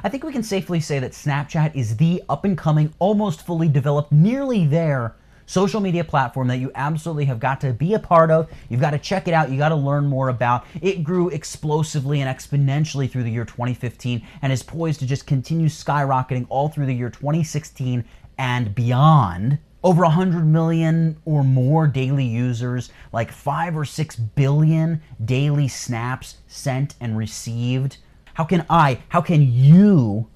I think we can safely say that Snapchat is the up-and-coming, almost fully developed, nearly there social media platform that you absolutely have got to be a part of. You've got to check it out. You got to learn more about. It grew explosively and exponentially through the year 2015 and is poised to just continue skyrocketing all through the year 2016 and beyond. Over 100 million or more daily users, like 5 or 6 billion daily snaps sent and received. How can you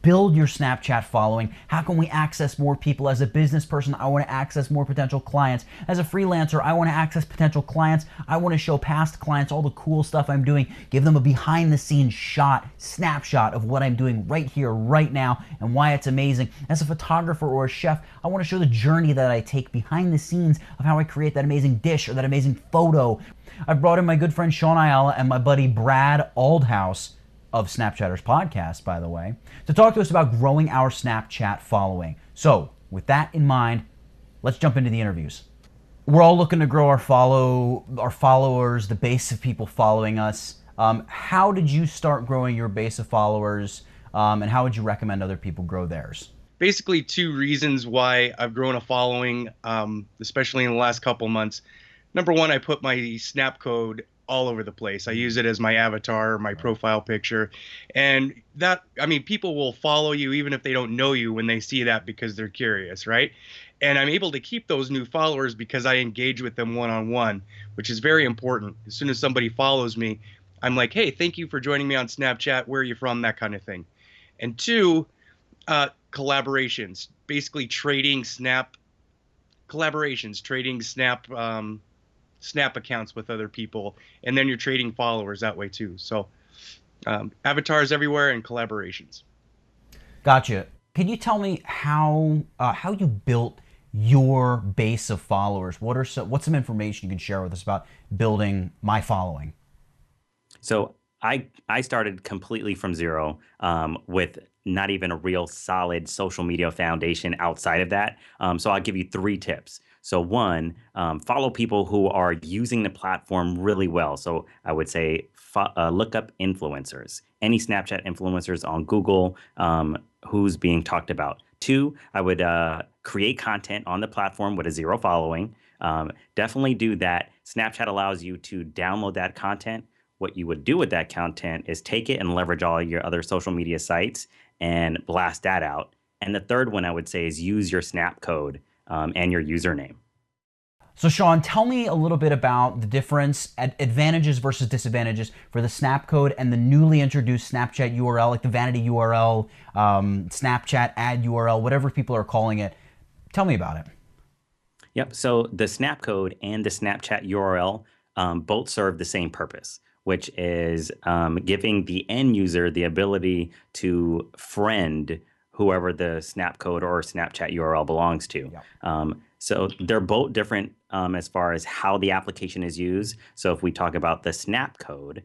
build your Snapchat following? How can we access more people? As a business person, I want to access more potential clients. As a freelancer, I want to access potential clients. I want to show past clients all the cool stuff I'm doing, give them a behind the scenes snapshot of what I'm doing right here, right now, and why it's amazing. As a photographer or a chef, I want to show the journey that I take behind the scenes of how I create that amazing dish or that amazing photo. I've brought in my good friend Sean Ayala and my buddy Brad Aldhouse, of Snapchatters Podcast, by the way, to talk to us about growing our Snapchat following. So, with that in mind, let's jump into the interviews. We're all looking to grow our followers, the base of people following us. How did you start growing your base of followers, and how would you recommend other people grow theirs? Basically, two reasons why I've grown a following, especially in the last couple months. Number one, I put my Snap code all over the place. I use it as my avatar, my profile picture. And that, I mean, people will follow you even if they don't know you when they see that because they're curious, right? And I'm able to keep those new followers because I engage with them one-on-one, which is very important. As soon as somebody follows me, I'm like, hey, thank you for joining me on Snapchat. Where are you from? That kind of thing. And two, collaborations, basically trading Snap Snap accounts with other people, and then you're trading followers that way too. So avatars everywhere and collaborations. Gotcha. Can you tell me how you built your base of followers? What's some information you can share with us about building my following? So I started completely from zero with not even a real solid social media foundation outside of that. So I'll give you 3 tips. So one, follow people who are using the platform really well. So I would say look up influencers, any Snapchat influencers on Google who's being talked about. 2, I would create content on the platform with a 0 following. Definitely do that. Snapchat allows you to download that content. What you would do with that content is take it and leverage all your other social media sites and blast that out. And the third one I would say is use your Snap code and your username. So Sean, tell me a little bit about the difference, advantages versus disadvantages for the Snap code and the newly introduced Snapchat URL, like the vanity URL, Snapchat ad URL, whatever people are calling it. Tell me about it. Yep. So the Snap code and the Snapchat URL both serve the same purpose, which is giving the end user the ability to friend whoever the Snap code or Snapchat URL belongs to. Yep. So they're both different as far as how the application is used. So if we talk about the Snap code,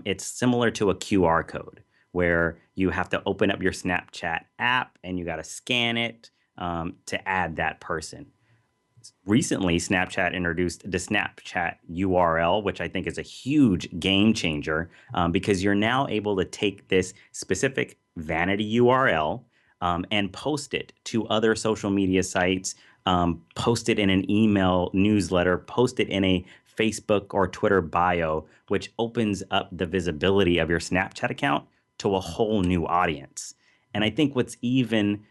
it's similar to a QR code where you have to open up your Snapchat app and you got to scan it to add that person. Recently, Snapchat introduced the Snapchat URL, which I think is a huge game changer because you're now able to take this specific vanity URL and post it to other social media sites, post it in an email newsletter, post it in a Facebook or Twitter bio, which opens up the visibility of your Snapchat account to a whole new audience. And I think what's even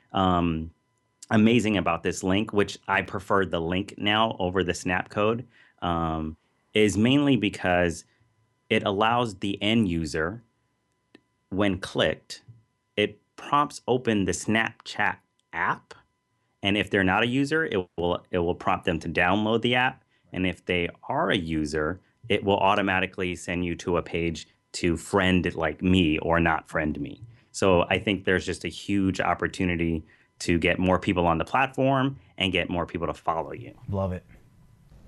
amazing about this link, which I prefer the link now over the Snap code, is mainly because it allows the end user, when clicked, it prompts open the Snapchat app. And if they're not a user, it will prompt them to download the app. And if they are a user, it will automatically send you to a page to friend like me or not friend me. So I think there's just a huge opportunity to get more people on the platform and get more people to follow you. Love it.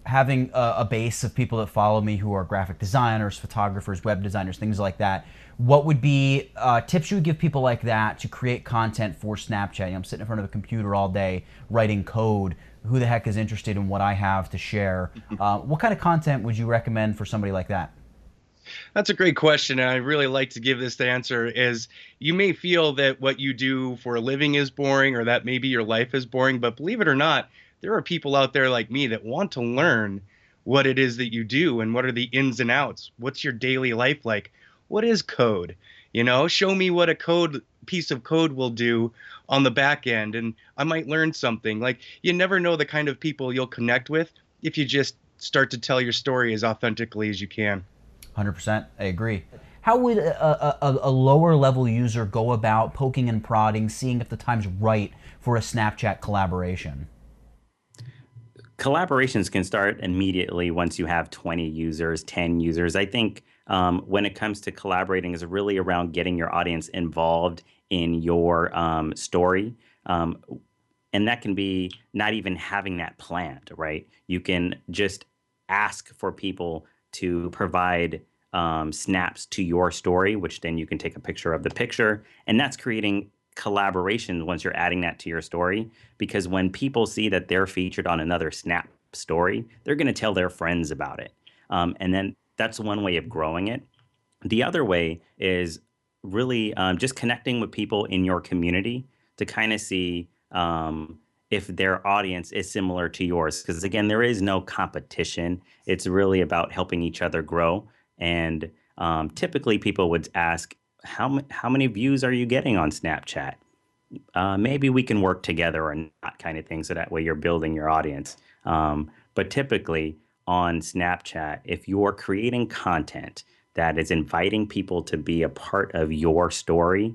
Having a base of people that follow me who are graphic designers, photographers, web designers, things like that, what would be tips you would give people like that to create content for Snapchat? You know, I'm sitting in front of a computer all day writing code. Who the heck is interested in what I have to share? What kind of content would you recommend for somebody like that? That's a great question, and I really like to give this the answer is you may feel that what you do for a living is boring or that maybe your life is boring, but believe it or not, there are people out there like me that want to learn what it is that you do and what are the ins and outs. What's your daily life like? What is code? Show me what a code piece of code will do on the back end, and I might learn something. Like, you never know the kind of people you'll connect with if you just start to tell your story as authentically as you can. 100%, I agree. How would a lower level user go about poking and prodding, seeing if the time's right for a Snapchat collaboration? Collaborations can start immediately once you have 20 users, 10 users. I think when it comes to collaborating is really around getting your audience involved in your story. And that can be not even having that planned, right? You can just ask for people to provide snaps to your story, which then you can take a picture of the picture. And that's creating collaboration once you're adding that to your story. Because when people see that they're featured on another Snap story, they're going to tell their friends about it. And then that's one way of growing it. The other way is really just connecting with people in your community to kind of see if their audience is similar to yours. Because again, there is no competition. It's really about helping each other grow. And typically people would ask, how many views are you getting on Snapchat? Maybe we can work together or not, kind of thing. So that way you're building your audience. But typically on Snapchat, if you're creating content that is inviting people to be a part of your story,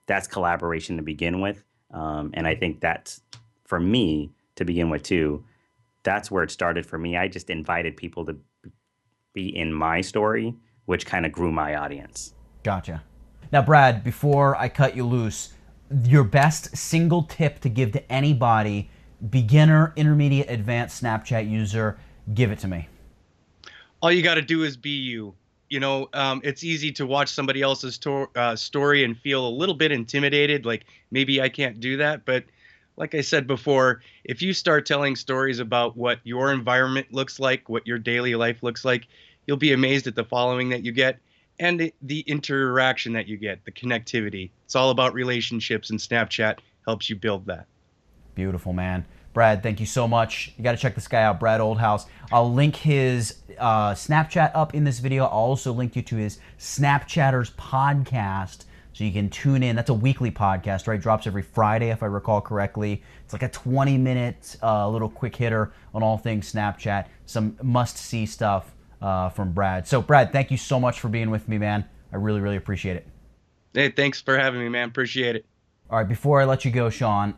that's collaboration to begin with. And I think that's, for me, to begin with too, that's where it started for me. I just invited people to be in my story, which kind of grew my audience. Gotcha. Now, Brad, before I cut you loose, your best single tip to give to anybody, beginner, intermediate, advanced Snapchat user, give it to me. All you got to do is be you. It's easy to watch somebody else's story and feel a little bit intimidated, like maybe I can't do that. But like I said before, if you start telling stories about what your environment looks like, what your daily life looks like, you'll be amazed at the following that you get and the interaction that you get, the connectivity. It's all about relationships, and Snapchat helps you build that. Beautiful, man. Brad, thank you so much. You got to check this guy out, Brad Oldhouse. I'll link his Snapchat up in this video. I'll also link you to his Snapchatters podcast so you can tune in. That's a weekly podcast, right? Drops every Friday, if I recall correctly. It's like a 20-minute little quick hitter on all things Snapchat. Some must-see stuff from Brad. So, Brad, thank you so much for being with me, man. I really, really appreciate it. Hey, thanks for having me, man. Appreciate it. All right, before I let you go, Sean,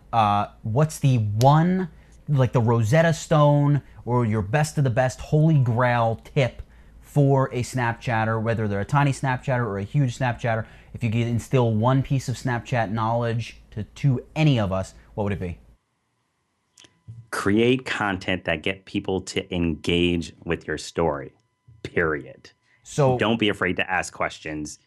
what's the one, like the Rosetta Stone or your best of the best holy grail tip for a Snapchatter, whether they're a tiny Snapchatter or a huge Snapchatter? If you could instill one piece of Snapchat knowledge to any of us, what would it be? Create content that get people to engage with your story, period. So don't be afraid to ask questions.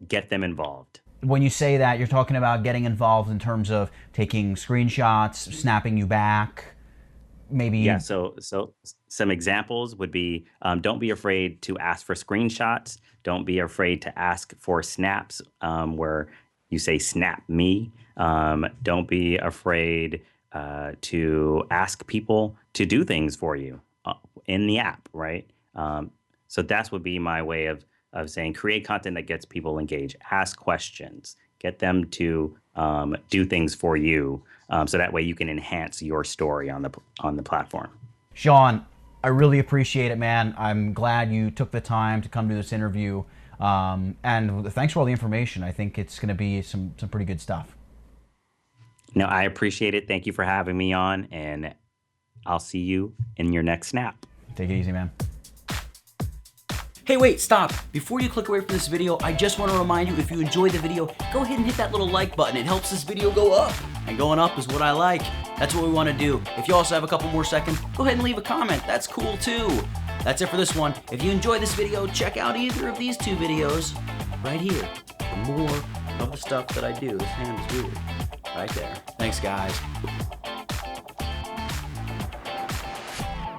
Get them involved. When you say that, you're talking about getting involved in terms of taking screenshots, snapping you back, maybe. Yeah, so some examples would be, don't be afraid to ask for screenshots. Don't be afraid to ask for snaps where you say snap me. Don't be afraid to ask people to do things for you in the app, right? So that would be my way of saying create content that gets people engaged, ask questions, get them to do things for you, so that way you can enhance your story on the platform. Sean, I really appreciate it, man. I'm glad you took the time to come to this interview, and thanks for all the information. I think it's going to be some pretty good stuff. No, I appreciate it. Thank you for having me on, and I'll see you in your next snap. Take it easy, man. Hey, wait, stop. Before you click away from this video, I just want to remind you, if you enjoyed the video, go ahead and hit that little like button. It helps this video go up. And going up is what I like. That's what we want to do. If you also have a couple more seconds, go ahead and leave a comment. That's cool too. That's it for this one. If you enjoyed this video, check out either of these two videos right here for more of the stuff that I do. This hand is weird. Right there. Thanks, guys.